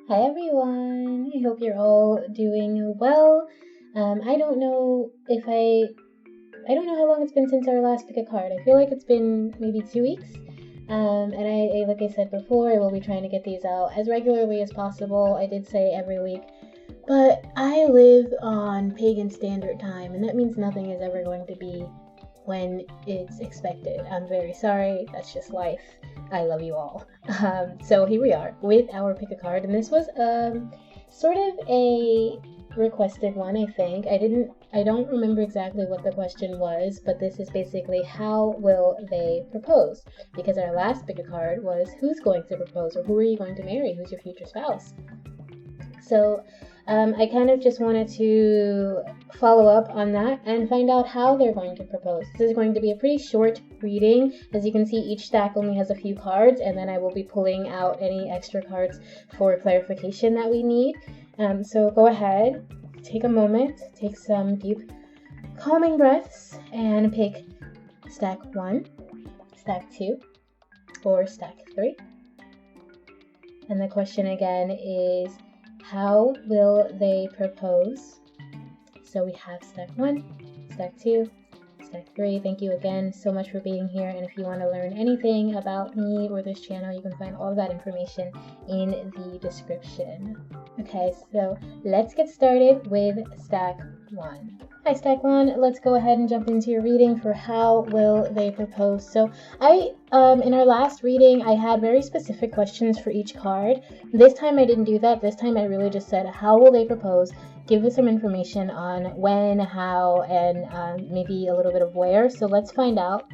Hi everyone, I hope you're all doing well. I don't know how long it's been since our last pick a card. I feel like it's been maybe 2 weeks. Like I said before, I will be trying to get these out as regularly as possible. I did say every week, but I live on pagan standard time, and that means nothing is ever going to be when it's expected. I'm very sorry, that's just life. I love you all. So here we are with our pick a card, and this was sort of a requested one, I think. I don't remember exactly what the question was, but this is basically how will they propose? Because our last pick a card was who's going to propose, or who are you going to marry? Who's your future spouse? So I kind of just wanted to follow up on that and find out how they're going to propose. This is going to be a pretty short reading. As you can see, each stack only has a few cards, and then I will be pulling out any extra cards for clarification that we need. So go ahead, take a moment, take some deep calming breaths, and pick stack 1, stack 2, or stack 3. And the question again is, how will they propose? So we have stack 1, stack 2, stack 3. Thank you again so much for being here. And if you want to learn anything about me or this channel, you can find all of that information in the description. Okay, so let's get started with stack 1. Hi stack 1, let's go ahead and jump into your reading for how will they propose. So in our last reading, I had very specific questions for each card. This time I didn't do that. This time I really just said, how will they propose? Give us some information on when, how, and maybe a little bit of where. So let's find out.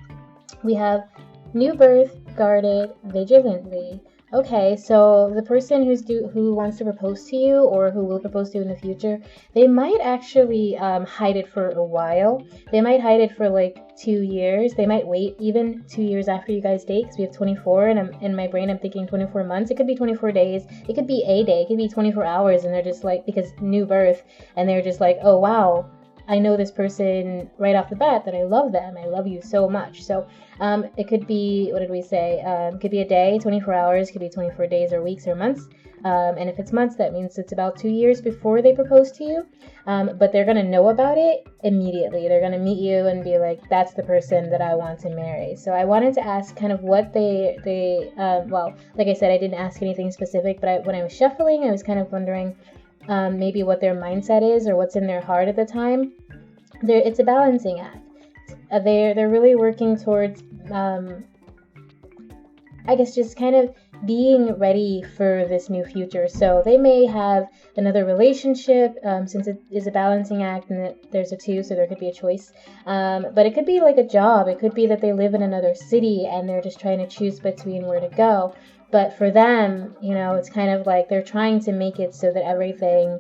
We have new birth, guarded, vigilantly. Okay, so the person who wants to propose to you, or who will propose to you in the future, they might actually hide it for a while. They might hide it for like 2 years. They might wait even 2 years after you guys date, because we have 24, and in my brain I'm thinking 24 months. It could be 24 days. It could be a day. It could be 24 hours, and they're just like, because new birth, and they're just like, oh wow, I know this person right off the bat that I love them. I love you so much. So it could be, what did we say? It could be a day, 24 hours, could be 24 days or weeks or months. And if it's months, that means it's about 2 years before they propose to you. But they're going to know about it immediately. They're going to meet you and be like, that's the person that I want to marry. So I wanted to ask kind of what well, like I said, I didn't ask anything specific, but when I was shuffling, I was kind of wondering maybe what their mindset is or what's in their heart at the time. It's a balancing act. They're really working towards, I guess, just kind of being ready for this new future. So they may have another relationship, since it is a balancing act and there's a 2, so there could be a choice. But it could be like a job. It could be that they live in another city and they're just trying to choose between where to go. But for them, it's kind of like they're trying to make it so that everything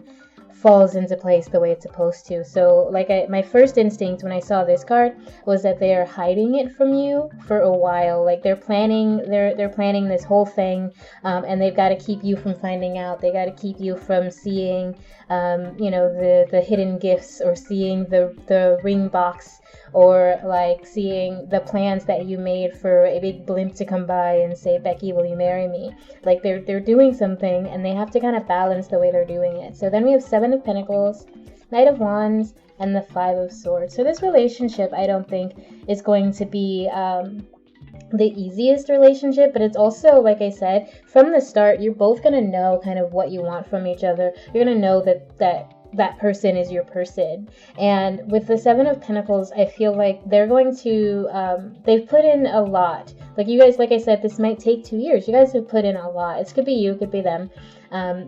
falls into place the way it's supposed to. So my first instinct when I saw this card was that they are hiding it from you for a while. Like they're planning this whole thing, and they've got to keep you from finding out. They got to keep you from seeing the hidden gifts, or seeing the ring box, or like seeing the plans that you made for a big blimp to come by and say, Becky, will you marry me? Like they're doing something, and they have to kind of balance the way they're doing it. So then we have 7 of Pentacles, Knight of Wands, and the 5 of Swords. So this relationship, I don't think, is going to be the easiest relationship, but it's also, like I said, from the start, you're both going to know kind of what you want from each other. You're going to know that person is your person. And with the 7 of Pentacles, I feel like they're going to, they've put in a lot. Like you guys, like I said, this might take 2 years. You guys have put in a lot. It could be you, it could be them.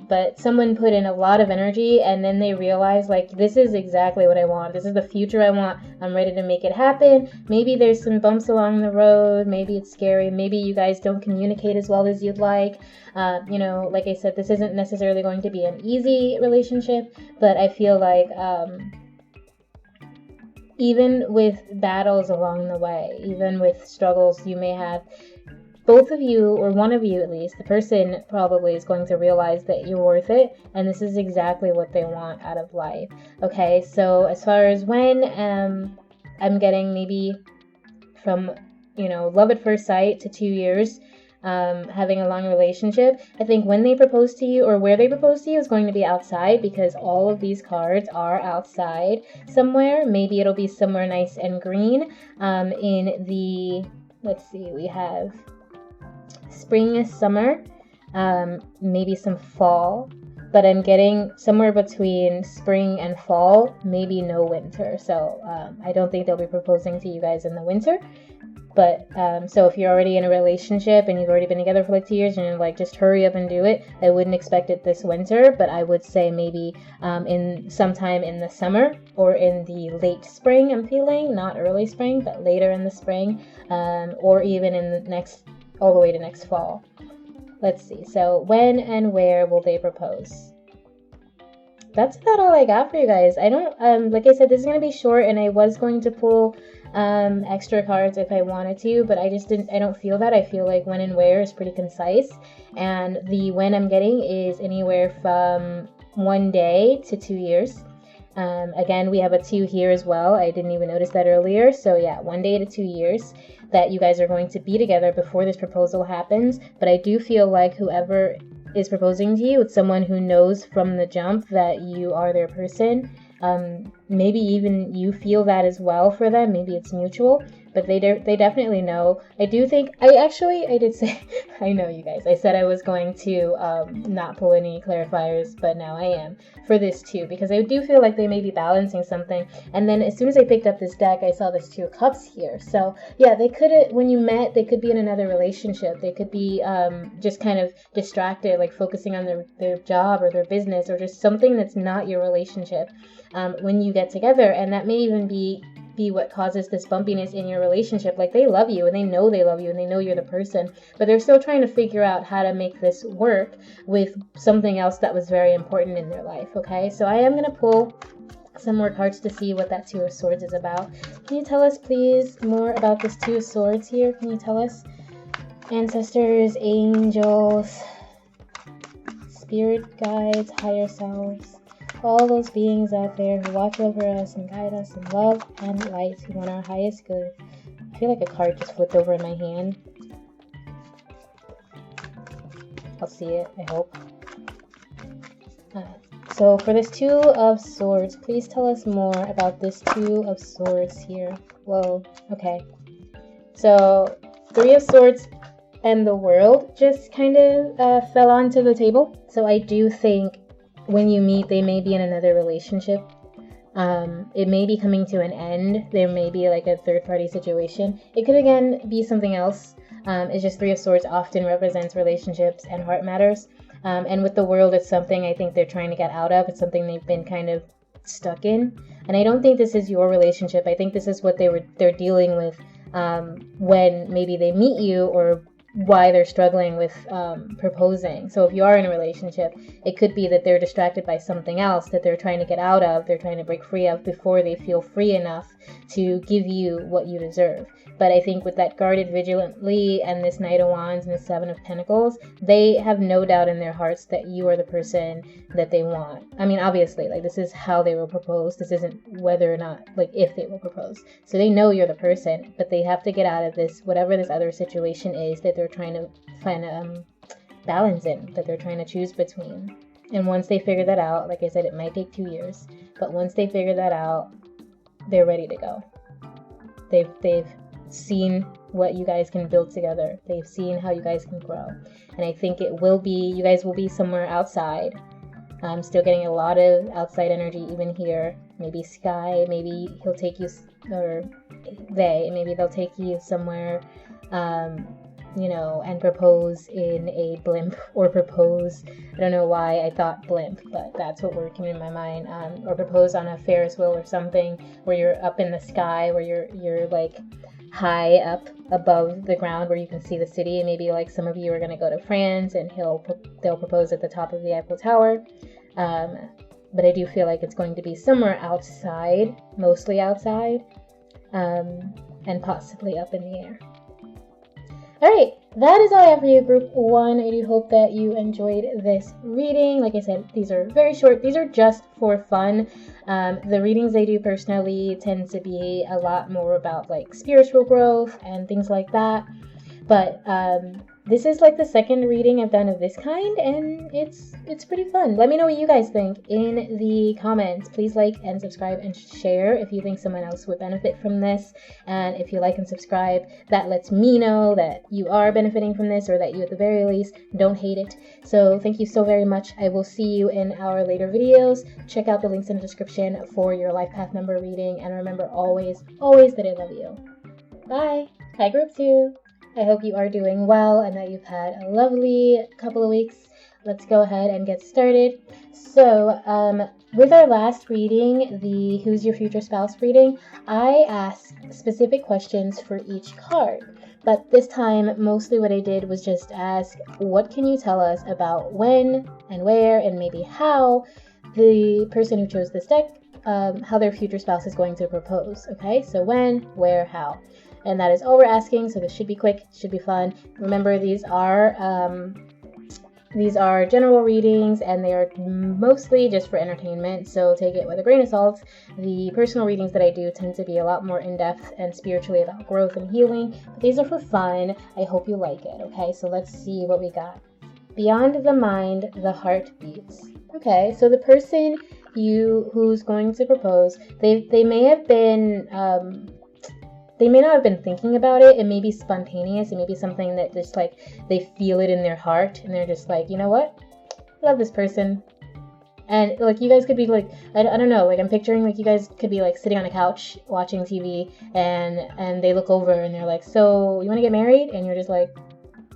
But someone put in a lot of energy, and then they realize, like, this is exactly what I want. This is the future I want. I'm ready to make it happen. Maybe there's some bumps along the road. Maybe it's scary. Maybe you guys don't communicate as well as you'd like. Like I said, this isn't necessarily going to be an easy relationship, but I feel like even with battles along the way, even with struggles you may have, both of you, or one of you at least, the person probably is going to realize that you're worth it, and this is exactly what they want out of life. Okay, so as far as when, I'm getting maybe from, love at first sight to 2 years. having a long relationship. I think when they propose to you or where they propose to you is going to be outside, because all of these cards are outside somewhere. Maybe it'll be somewhere nice and green. In the, let's see, we have spring, summer, maybe some fall, but I'm getting somewhere between spring and fall, maybe no winter. So I don't think they'll be proposing to you guys in the winter. But so if you're already in a relationship and you've already been together for like 2 years and you're like, just hurry up and do it, I wouldn't expect it this winter, but I would say maybe in sometime in the summer or in the late spring, I'm feeling, not early spring, but later in the spring, or even in the next, all the way to next fall. Let's see. So when and where will they propose? That's about all I got for you guys. I don't, like I said, this is going to be short, and I was going to pull extra cards if I wanted to, but I don't feel that. I feel like when and where is pretty concise, and the when I'm getting is anywhere from 1 day to 2 years. Again, we have a 2 here as well. I didn't even notice that earlier. So yeah, 1 day to 2 years that you guys are going to be together before this proposal happens. But I do feel like whoever is proposing to you, it's someone who knows from the jump that you are their person. Maybe even you feel that as well for them. Maybe it's mutual, but they definitely know. I do think, I did say, I know you guys, I said I was going to not pull any clarifiers, but now I am for this too, because I do feel like they may be balancing something. And then as soon as I picked up this deck, I saw this 2 of Cups here. So yeah, they could, when you met, they could be in another relationship. They could be just kind of distracted, like focusing on their job or their business or just something that's not your relationship when you get together. And that may even be what causes this bumpiness in your relationship. Like, they love you and they know you and they know you're the person, but they're still trying to figure out how to make this work with something else that was very important in their life. Okay, so I am going to pull some more cards to see what that 2 of Swords is about. Can you tell us please more about this 2 of Swords here? Can you tell us? Ancestors, angels, spirit guides, higher selves, all those beings out there who watch over us and guide us in love and light, who want our highest good. I feel like a card just flipped over in my hand. I'll see it, I hope. So for this 2 of Swords, please tell us more about this 2 of Swords here. Whoa, okay. So 3 of Swords and the World just kind of fell onto the table. So I do think when you meet, they may be in another relationship. It may be coming to an end. There may be like a third-party situation. It could again be something else. It's just 3 of Swords often represents relationships and heart matters. And with the World, it's something I think they're trying to get out of. It's something they've been kind of stuck in. And I don't think this is your relationship. I think this is what they're dealing with when maybe they meet you, or why they're struggling with proposing. So if you are in a relationship, it could be that they're distracted by something else that they're trying to get out of, they're trying to break free of before they feel free enough to give you what you deserve. But I think with that guarded vigilantly and this Knight of Wands and the 7 of Pentacles, they have no doubt in their hearts that you are the person that they want. I mean, obviously, like, this is how they will propose. This isn't whether or not, like, if they will propose. So they know you're the person, but they have to get out of this, whatever this other situation is that they're trying to find balance in, that they're trying to choose between. And once they figure that out, like I said, it might take 2 years, but once they figure that out, they're ready to go. They've seen what you guys can build together. They've seen how you guys can grow. And I think you guys will be somewhere outside. I'm still getting a lot of outside energy even here. Maybe sky, maybe he'll take you, or maybe they'll take you somewhere, and propose in a blimp, or propose, I don't know why I thought blimp, but that's what working in my mind, or propose on a Ferris wheel or something, where you're up in the sky, where you're like high up above the ground where you can see the city. And maybe like some of you are going to go to France and they'll propose at the top of the Eiffel Tower. But I do feel like it's going to be somewhere outside, mostly outside, and possibly up in the air. Alright, that is all I have for you, Group 1. I do hope that you enjoyed this reading. Like I said, these are very short. These are just for fun. The readings I do personally tend to be a lot more about like spiritual growth and things like that. But this is like the second reading I've done of this kind, and it's pretty fun. Let me know what you guys think in the comments. Please like and subscribe and share if you think someone else would benefit from this. And if you like and subscribe, that lets me know that you are benefiting from this, or that you at the very least don't hate it. So thank you so very much. I will see you in our later videos. Check out the links in the description for your life path number reading, and remember always that I love you. Bye. Hi group 2. I hope you are doing well and that you've had a lovely couple of weeks. Let's go ahead and get started. So, with our last reading, the Who's Your Future Spouse reading, I asked specific questions for each card. But this time, mostly what I did was just ask, what can you tell us about when and where and maybe how the person who chose this deck, how their future spouse is going to propose, okay? So when, where, how. And that is all we're asking, so this should be quick, should be fun. Remember, these are general readings, and they are mostly just for entertainment, so take it with a grain of salt. The personal readings that I do tend to be a lot more in-depth and spiritually about growth and healing, but these are for fun. I hope you like it, okay? So let's see what we got. Beyond the mind, the heart beats. Okay, so the person who's going to propose, they may have been... they may not have been thinking about it. It may be spontaneous. It may be something that just like they feel it in their heart and they're just like, you know what? I love this person. And like you guys could be like, I don't know, like I'm picturing like you guys could be like sitting on a couch watching TV and they look over and they're like, so you want to get married? And you're just like,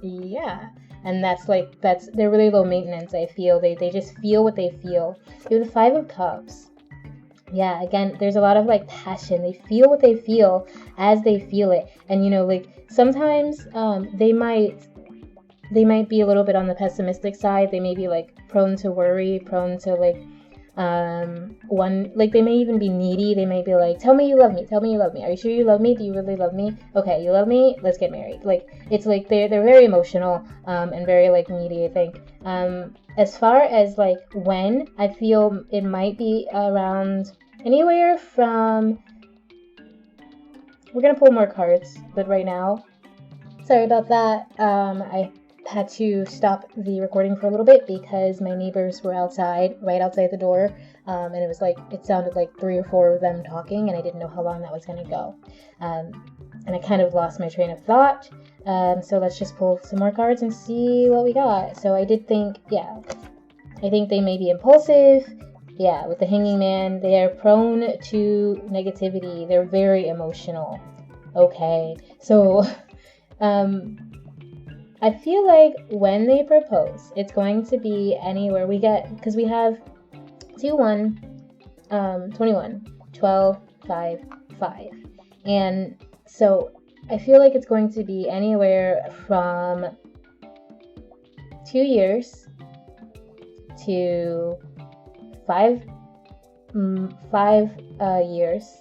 yeah. And they're really low maintenance, I feel. They just feel what they feel. You have the 5 of Cups. Yeah, again, there's a lot of like passion. They feel what they feel as they feel it. And you know, like sometimes they might be a little bit on the pessimistic side. They may be like prone to worry, prone to like they may even be needy. They may be like, tell me you love me, are you sure you love me, do you really love me, okay, you love me, let's get married. Like it's like they're very emotional and very like needy, I think. As far as like when, I feel it might be around anywhere from, we're gonna pull more cards, but right now, sorry about that, I had to stop the recording for a little bit because my neighbors were right outside the door, and it sounded like 3 or 4 of them talking, and I didn't know how long that was going to go, and I kind of lost my train of thought, so let's just pull some more cards and see what we got. So I did think, I think they may be impulsive. Yeah, with the Hanging Man, they are prone to negativity. They're very emotional. Okay, so I feel like when they propose, it's going to be anywhere because we have 2, 1, 21, 12, 5, 5. And so I feel like it's going to be anywhere from 2 years to 5 years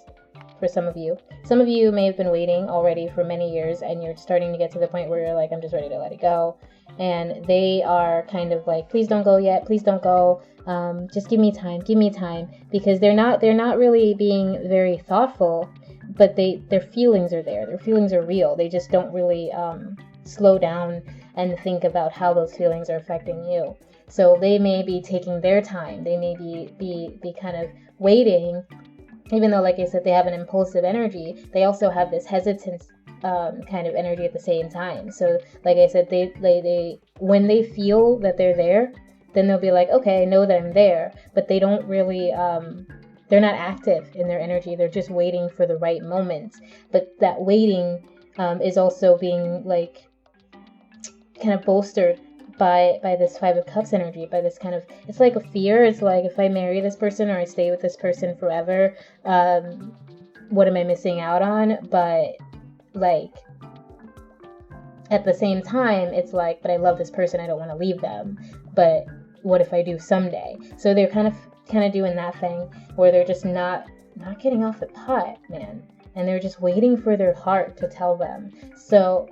for some of you. Some of you may have been waiting already for many years and you're starting to get to the point where you're like, I'm just ready to let it go. And they are kind of like, please don't go yet, please don't go. Just give me time, because they're not really being very thoughtful, but their feelings are there. Their feelings are real. They just don't really slow down and think about how those feelings are affecting you. So they may be taking their time. They may be kind of waiting. Even though, like I said, they have an impulsive energy, they also have this hesitant kind of energy at the same time. So, like I said, they when they feel that they're there, then they'll be like, okay, I know that I'm there. But they don't really, they're not active in their energy. They're just waiting for the right moment. But that waiting is also being like kind of bolstered by this 5 of Cups energy, by this kind of, it's like a fear. It's like, if I marry this person or I stay with this person forever, what am I missing out on? But like at the same time, it's like, but I love this person, I don't want to leave them, but what if I do someday? So they're kind of doing that thing where they're just not getting off the pot, man, and they're just waiting for their heart to tell them. So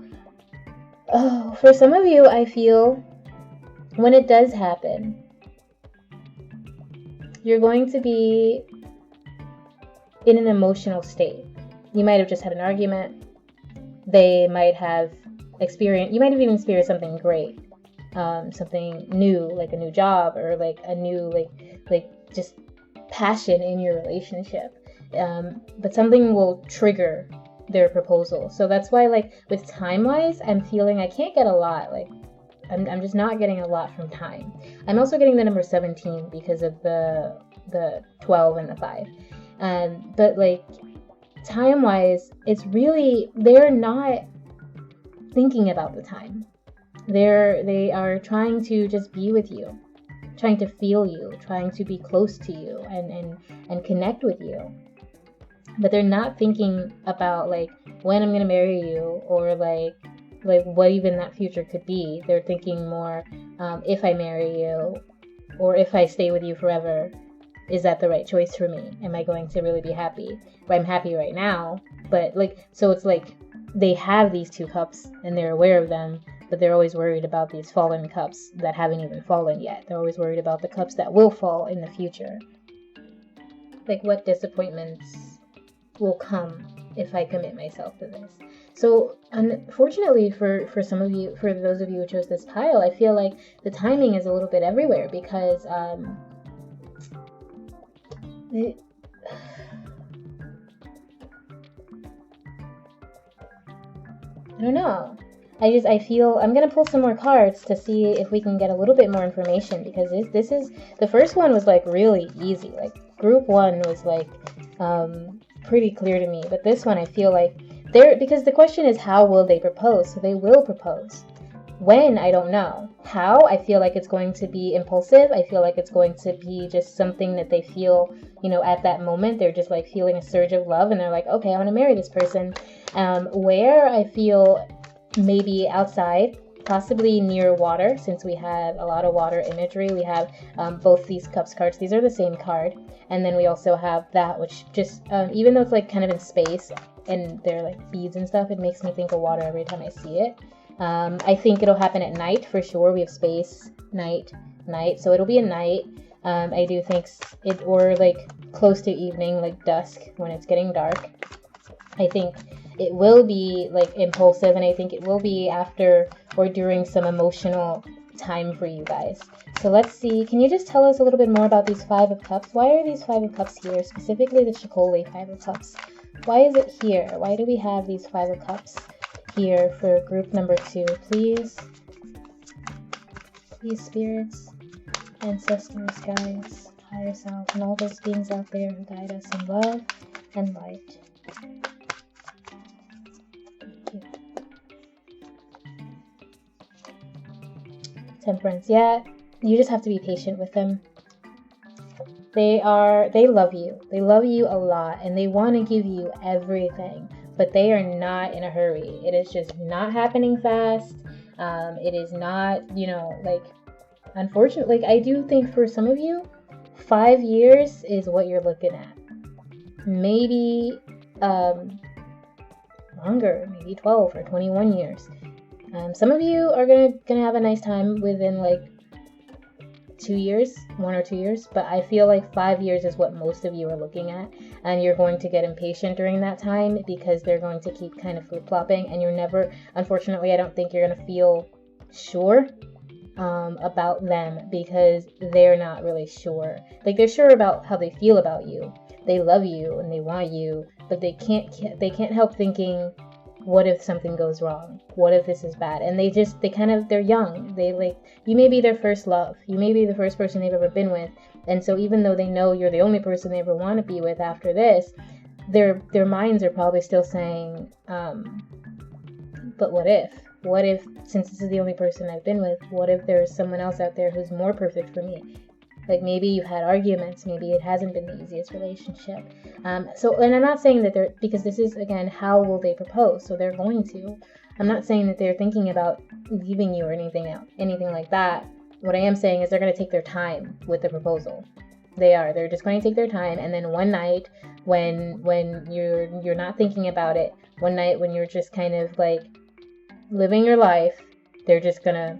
for some of you, I feel when it does happen, you're going to be in an emotional state. You might have just had an argument. They might have experience. You might have even experienced something great, something new, like a new job, or like a new like just passion in your relationship. But something will trigger their proposal. So that's why, like, with time-wise, I'm feeling I can't get a lot. Like, I'm just not getting a lot from time. I'm also getting the number 17 because of the 12 and the 5. But like, time-wise, it's really, they're not thinking about the time. They are trying to just be with you, trying to feel you, trying to be close to you and connect with you. But they're not thinking about like when I'm gonna marry you, or like what even that future could be. They're thinking more, if I marry you, or if I stay with you forever, is that the right choice for me? Am I going to really be happy? I'm happy right now, but like, so it's like they have these 2 cups and they're aware of them, but they're always worried about these fallen cups that haven't even fallen yet. They're always worried about the cups that will fall in the future. Like, what disappointments will come if I commit myself to this? So unfortunately for some of you, for those of you who chose this pile, I feel like the timing is a little bit everywhere, because I don't know. I feel I'm gonna pull some more cards to see if we can get a little bit more information, because this is, the first one was like really easy. Like, group 1 was like pretty clear to me, but this one I feel like because the question is, how will they propose? So they will propose. When, I don't know. How, I feel like it's going to be impulsive. I feel like it's going to be just something that they feel, at that moment. They're just like feeling a surge of love, and they're like, okay, I want to marry this person. Where, I feel maybe outside, possibly near water, since we have a lot of water imagery. We have both these cups cards. These are the same card. And then we also have that, which just, even though it's like kind of in space and they're like beads and stuff, it makes me think of water every time I see it. I think it'll happen at night for sure. We have space, night, so it'll be a night. I do think it, or like close to evening, like dusk, when it's getting dark. I think it will be like impulsive, and I think it will be after or during some emotional time for you guys. So let's see, can you just tell us a little bit more about these 5 of Cups? Why are these 5 of Cups here, specifically the Shikole 5 of Cups? Why is it here? Why do we have these 5 of Cups here for group number 2? Please, spirits, ancestors, guides, higher self, and all those beings out there who guide us in love and light. Thank you. Temperance. Yeah, you just have to be patient with them. They love you. They love you a lot, and they want to give you everything, but they are not in a hurry. It is just not happening fast. It is not, like, unfortunately, like, I do think for some of you, 5 years is what you're looking at. Maybe longer, maybe 12 or 21 years. Some of you are gonna have a nice time within like 2 years, 1 or 2 years, but I feel like 5 years is what most of you are looking at, and you're going to get impatient during that time because they're going to keep kind of flip-flopping, and you're never, unfortunately, I don't think you're going to feel sure about them, because they're not really sure. Like, they're sure about how they feel about you. They love you and they want you, but they can't help thinking, what if something goes wrong? What if this is bad? And they're young. You may be their first love. You may be the first person they've ever been with. And so even though they know you're the only person they ever want to be with after this, their minds are probably still saying, but what if? What if, since this is the only person I've been with, what if there's someone else out there who's more perfect for me? Like, maybe you've had arguments, maybe it hasn't been the easiest relationship. And I'm not saying that because this is, again, how will they propose? So they're going to. I'm not saying that they're thinking about leaving you or anything like that. What I am saying is they're going to take their time with the proposal. They're just going to take their time, and then one night when you're not thinking about it, one night when you're just kind of like living your life, they're just gonna,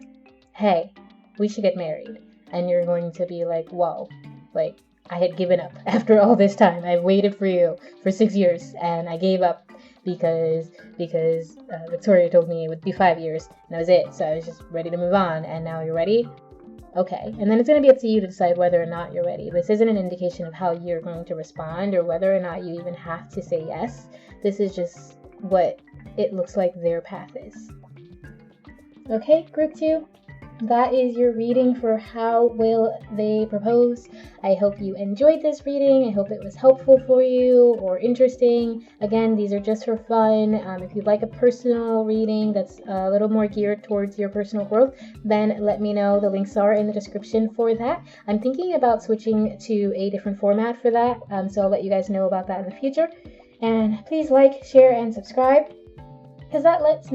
hey, we should get married. And you're going to be like, whoa, like, I had given up after all this time. I waited for you for 6 years and I gave up. because Victoria told me it would be 5 years, and that was it. So I was just ready to move on. And now you're ready? Okay. And then it's going to be up to you to decide whether or not you're ready. This isn't an indication of how you're going to respond or whether or not you even have to say yes. This is just what it looks like their path is. Okay, group 2. That is your reading for How Will They Propose. I hope you enjoyed this reading. I hope it was helpful for you or interesting. Again, these are just for fun. If you'd like a personal reading that's a little more geared towards your personal growth, then let me know. The links are in the description for that. I'm thinking about switching to a different format for that, so I'll let you guys know about that in the future. And please like, share, and subscribe, because that lets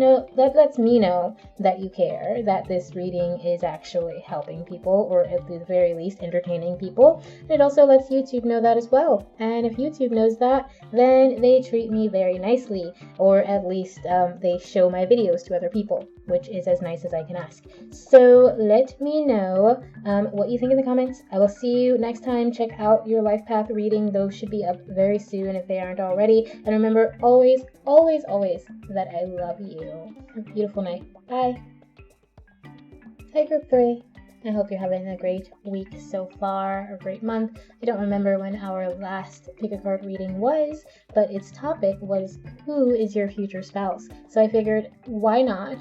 me know that you care, that this reading is actually helping people, or at the very least entertaining people. And it also lets YouTube know that as well. And if YouTube knows that, then they treat me very nicely, or at least they show my videos to other people, which is as nice as I can ask. So let me know what you think in the comments. I will see you next time. Check out your life path reading. Those should be up very soon if they aren't already. And remember, always, always, always, that I love you. Have a beautiful night. Bye. Hi, group 3. I hope you're having a great week so far, a great month. I don't remember when our last pick a card reading was, but its topic was, who is your future spouse? So I figured, why not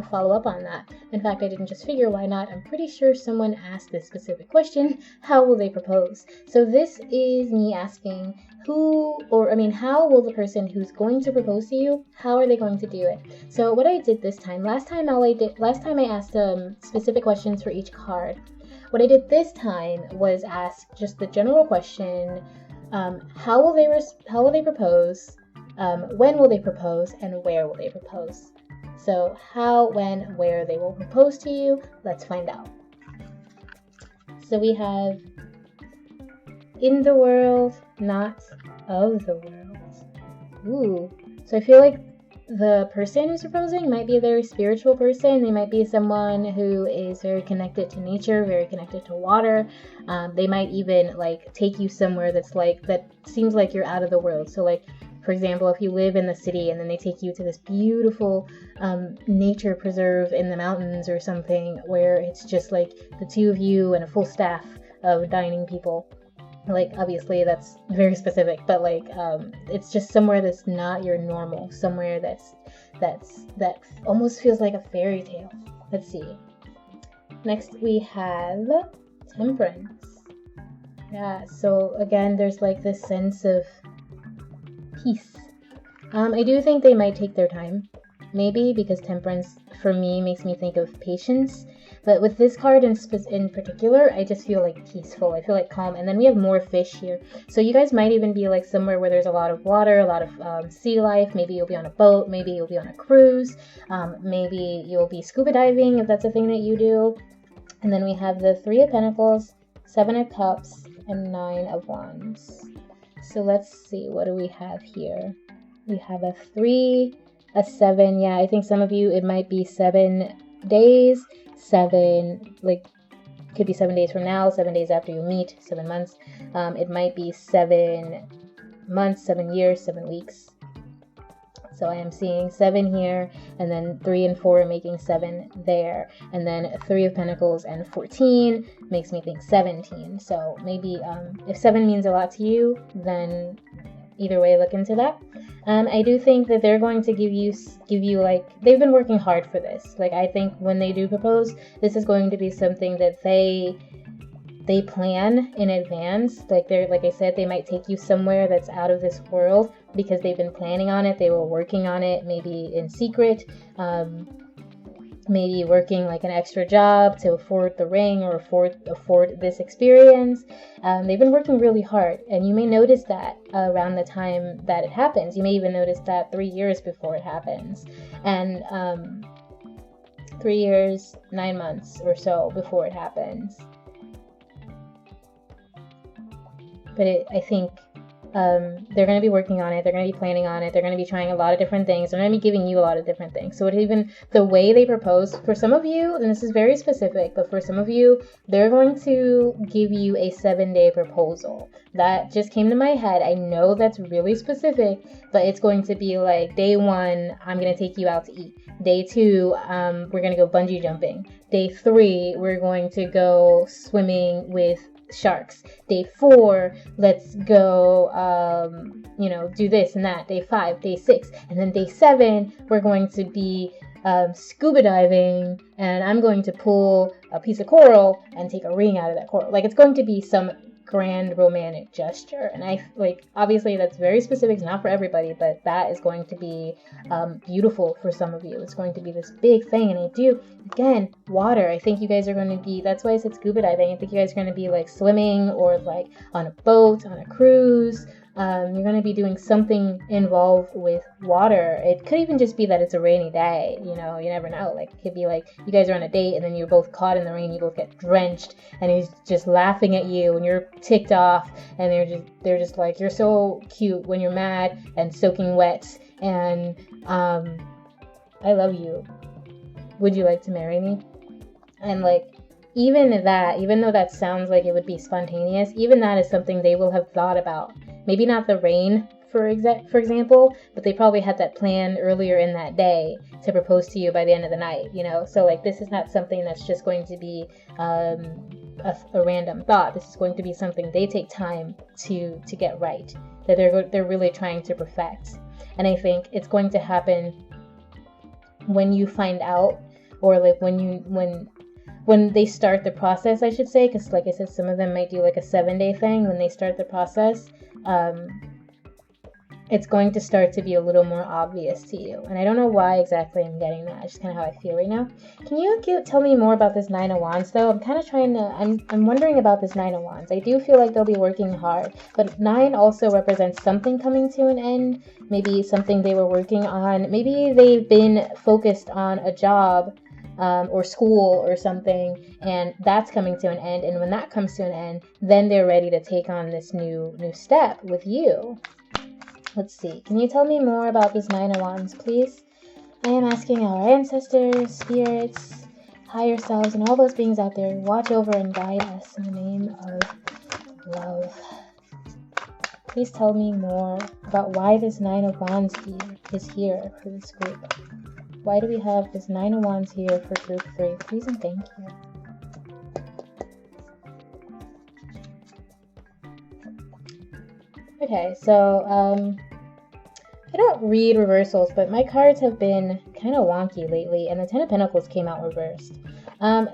follow up on that? In fact, I didn't just figure why not. I'm pretty sure someone asked this specific question, how will they propose? So this is me asking, how will the person who's going to propose to you, how are they going to do it? So what I did this time, last time I asked specific questions for each card. What I did this time was ask just the general question, how will they propose, when will they propose, and where will they propose? So how, when, where they will propose to you, let's find out. So we have in the world, not of the world. Ooh. So I feel like the person who's proposing might be a very spiritual person. They might be someone who is very connected to nature, very connected to water. They might even take you somewhere that seems like you're out of the world. So for example, if you live in the city and then they take you to this beautiful nature preserve in the mountains or something where it's just the two of you and a full staff of dining people. Obviously that's very specific, but it's just somewhere that's not your normal, somewhere that almost feels like a fairy tale. Let's see. Next we have Temperance. Yeah, so again, there's this sense of peace. I do think they might take their time, maybe, because Temperance for me makes me think of patience. But with this card in particular, I just feel peaceful. I feel calm. And then we have more fish here. So you guys might even be somewhere where there's a lot of water, a lot of sea life. Maybe you'll be on a boat. Maybe you'll be on a cruise. Maybe you'll be scuba diving if that's a thing that you do. And then we have the 3 of Pentacles, 7 of Cups, and 9 of Wands. So let's see. What do we have here? We have a 3, a 7. Yeah, I think some of you, it might be 7 days. 7, could be 7 days from now, 7 days after you meet, 7 months. It might be 7 months, 7 years, 7 weeks. So I am seeing 7 here, and then 3 and 4 making 7 there. And then 3 of Pentacles and 14 makes me think 17. So maybe if 7 means a lot to you, then either way, look into that. I do think that they're going to give you they've been working hard for this. I think when they do propose, this is going to be something that they plan in advance. Like I said, they might take you somewhere that's out of this world because they've been planning on it. They were working on it, maybe in secret. Maybe working an extra job to afford the ring or afford this experience. They've been working really hard, and you may notice that around the time that it happens. You may even notice that 3 years before it happens, and 3 years, 9 months or so before it happens. But I think they're going to be working on it. They're going to be planning on it. They're going to be trying a lot of different things. They're going to be giving you a lot of different things. So even the way they propose, for some of you, and this is very specific, but for some of you, they're going to give you a 7-day proposal. That just came to my head. I know that's really specific, but it's going to be like, day 1, I'm going to take you out to eat. Day 2, we're going to go bungee jumping. Day 3, we're going to go swimming with sharks. Day 4, let's go do this and that. Day 5, day 6, and then day 7, we're going to be scuba diving, and I'm going to pull a piece of coral and take a ring out of that coral. Like, it's going to be some grand romantic gesture, and I obviously that's very specific. It's not for everybody, but that is going to be beautiful for some of you. It's going to be this big thing. And I do, again, water. I think you guys are going to be, that's why I said scuba diving. I think you guys are going to be like swimming or like on a boat, on a cruise. You're going to be doing something involved with water. It could even just be that it's a rainy day. You never know. Like, it could be like you guys are on a date and then you're both caught in the rain. You both get drenched and he's just laughing at you and you're ticked off, and they're just like, you're so cute when you're mad and soaking wet, and I love you. Would you like to marry me? And like, even though that sounds like it would be spontaneous, even that is something they will have thought about. Maybe not the rain, for example, but they probably had that plan earlier in that day to propose to you by the end of the night, So like, this is not something that's just going to be a random thought. This is going to be something they take time to get right, that they're really trying to perfect. And I think it's going to happen when you find out, or like when they start the process, I should say, because like I said, some of them might do like a 7-day thing. When they start the process, it's going to start to be a little more obvious to you. And I don't know why exactly I'm getting that. It's just kind of how I feel right now. Can you tell me more about this 9 of Wands, though? I'm kind of I'm wondering about this 9 of Wands. I do feel like they'll be working hard, but 9 also represents something coming to an end. Maybe something they were working on. Maybe they've been focused on a job or school or something, and that's coming to an end. And when that comes to an end, then they're ready to take on this new step with you. Let's see. Can you tell me more about this 9 of Wands, please? I am asking our ancestors, spirits, higher selves, and all those beings out there, watch over and guide us in the name of love. Please tell me more about why this 9 of Wands is here for this group. Why do we have this 9 of Wands here for group 3? Please and thank you. Okay, so I don't read reversals, but my cards have been kind of wonky lately, and the 10 of Pentacles came out reversed.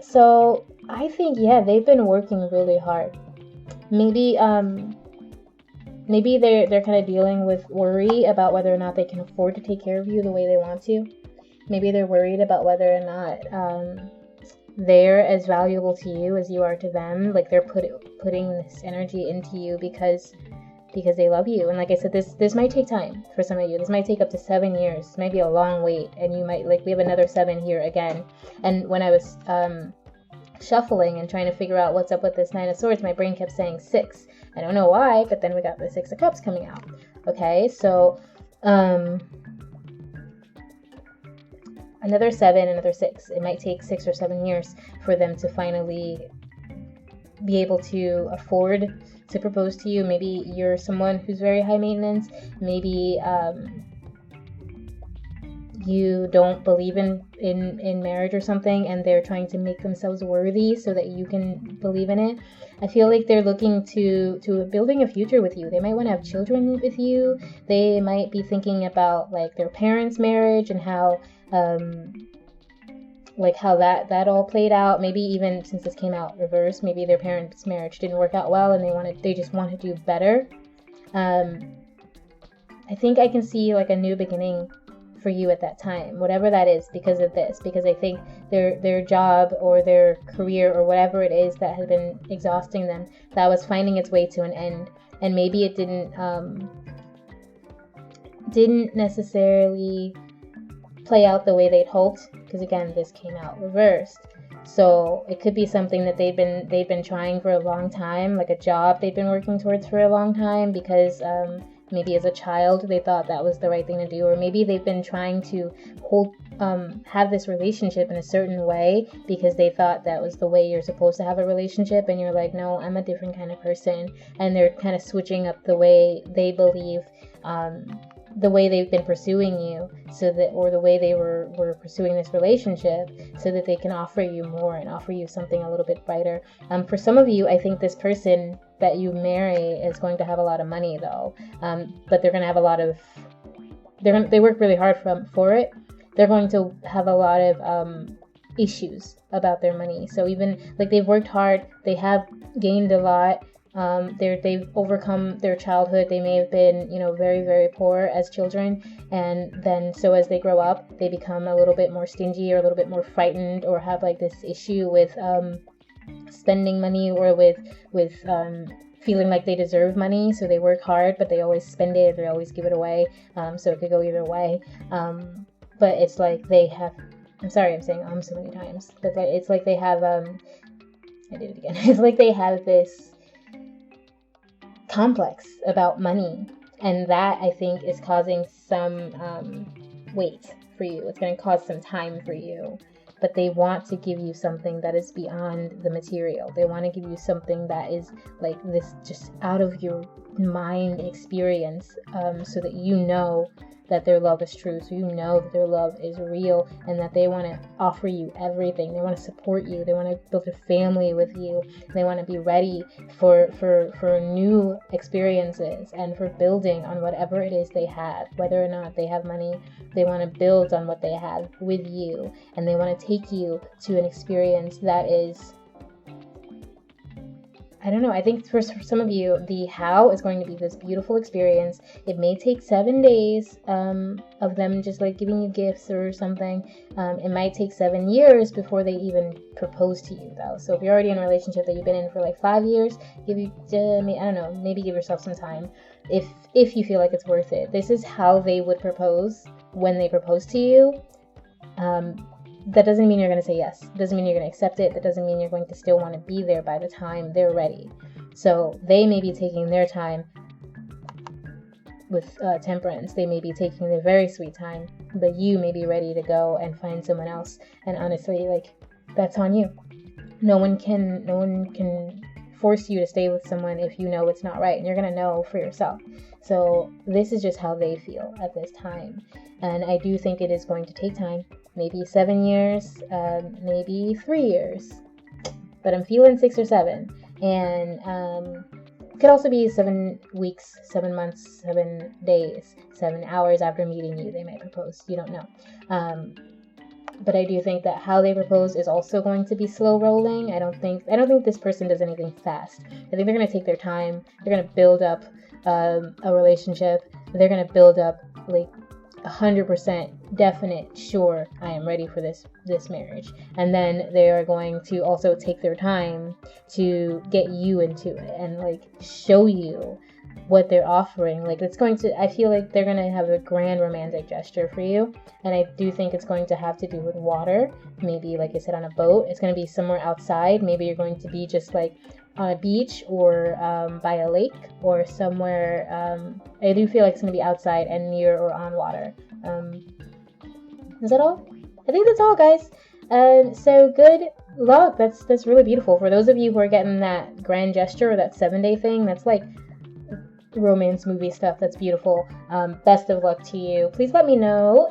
So I think, they've been working really hard. Maybe they're kind of dealing with worry about whether or not they can afford to take care of you the way they want to. Maybe they're worried about whether or not they're as valuable to you as you are to them. Like, they're putting this energy into you because they love you. And like I said, this might take time for some of you. This might take up to 7 years. This might be a long wait, and you might, like, we have another 7 here again. And when I was shuffling and trying to figure out what's up with this 9 of Swords, my brain kept saying 6. I don't know why, but then we got the 6 of Cups coming out. Okay, so another 7, another 6. It might take 6 or 7 years for them to finally be able to afford to propose to you. Maybe you're someone who's very high maintenance. Maybe you don't believe in marriage or something, and they're trying to make themselves worthy so that you can believe in it. I feel like they're looking to building a future with you. They might want to have children with you. They might be thinking about like their parents' marriage and how that all played out. Maybe even since this came out reversed, maybe their parents' marriage didn't work out well and they just want to do better. I think I can see like a new beginning for you at that time, whatever that is, because of this, because I think their job or their career or whatever it is that has been exhausting them, that was finding its way to an end, and maybe it didn't necessarily play out the way they'd hoped, because again, this came out reversed. So it could be something that they've been trying for a long time, like a job they've been working towards for a long time, because maybe as a child they thought that was the right thing to do, or maybe they've been trying to have this relationship in a certain way because they thought that was the way you're supposed to have a relationship, and you're like, no, I'm a different kind of person, and they're kind of switching up the way they believe, the way they've been pursuing you, so that, or the way they were pursuing this relationship, so that they can offer you more and offer you something a little bit brighter. For some of you, I think this person that you marry is going to have a lot of money though, but they're going to have a lot of, they work really hard for it. They're going to have a lot of issues about their money. So even like they've worked hard, they have gained a lot. They've overcome their childhood. They may have been, very, very poor as children, and then so as they grow up, they become a little bit more stingy, or a little bit more frightened, or have like this issue with spending money, or with feeling like they deserve money. So they work hard, but they always spend it, or they always give it away. So it could go either way. But it's like they have. I'm sorry, I'm saying so many times, but it's like they have. I did it again. It's like they have this complex about money, and that I think is causing some weight for you. It's going to cause some time for you, but they want to give you something that is beyond the material. They want to give you something that is like this, just out of your mind experience, so that you know that their love is true, so you know that their love is real, and that they want to offer you everything. They want to support you. They want to build a family with you. They want to be ready for new experiences, and for building on whatever it is they have. Whether or not they have money, they want to build on what they have with you, and they want to take you to an experience that is, I don't know, I think for some of you, the how is going to be this beautiful experience. It may take 7 days of them just like giving you gifts or something. It might take 7 years before they even propose to you though. So if you're already in a relationship that you've been in for like 5 years, I don't know, maybe give yourself some time if you feel like it's worth it. This is how they would propose when they propose to you. That doesn't mean you're going to say yes. It doesn't mean you're going to accept it. That doesn't mean you're going to still want to be there by the time they're ready. So they may be taking their time with temperance. They may be taking their very sweet time, but you may be ready to go and find someone else. And honestly, like, that's on you. No one can force you to stay with someone if you know it's not right, and you're going to know for yourself. So this is just how they feel at this time. And I do think it is going to take time. Maybe 7 years, maybe 3 years, but I'm feeling 6 or 7. And it could also be 7 weeks, 7 months, 7 days, 7 hours after meeting you, they might propose. You don't know. But I do think that how they propose is also going to be slow rolling. I don't think this person does anything fast. I think they're going to take their time. They're going to build up a relationship. They're going to build up like 100% definite, sure, I am ready for this marriage. And then they are going to also take their time to get you into it and like show you what they're offering. Like I feel like they're going to have a grand romantic gesture for you. And I do think it's going to have to do with water. Maybe, like I said, on a boat. It's going to be somewhere outside. Maybe you're going to be just like on a beach, or by a lake, or somewhere. I do feel like it's going to be outside and near or on water. Is that all? I think that's all, guys. So good luck. That's really beautiful. For those of you who are getting that grand gesture, or that 7-day thing, that's like romance movie stuff. That's beautiful. Best of luck to you. Please let me know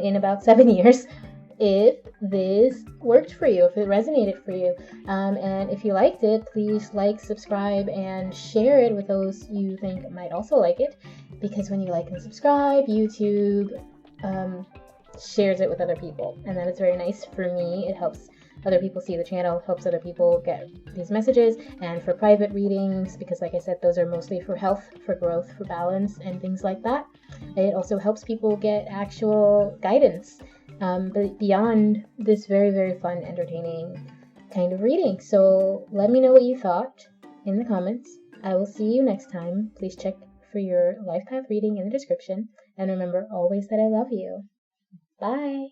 in about 7 years if this worked for you, if it resonated for you. And if you liked it, please like, subscribe, and share it with those you think might also like it. Because when you like and subscribe, YouTube shares it with other people. And that is very nice for me. It helps other people see the channel, helps other people get these messages. And for private readings, because like I said, those are mostly for health, for growth, for balance, and things like that. It also helps people get actual guidance but beyond this very, very fun, entertaining kind of reading. So let me know what you thought in the comments. I will see you next time. Please check for your life path reading in the description. And remember always that I love you. Bye.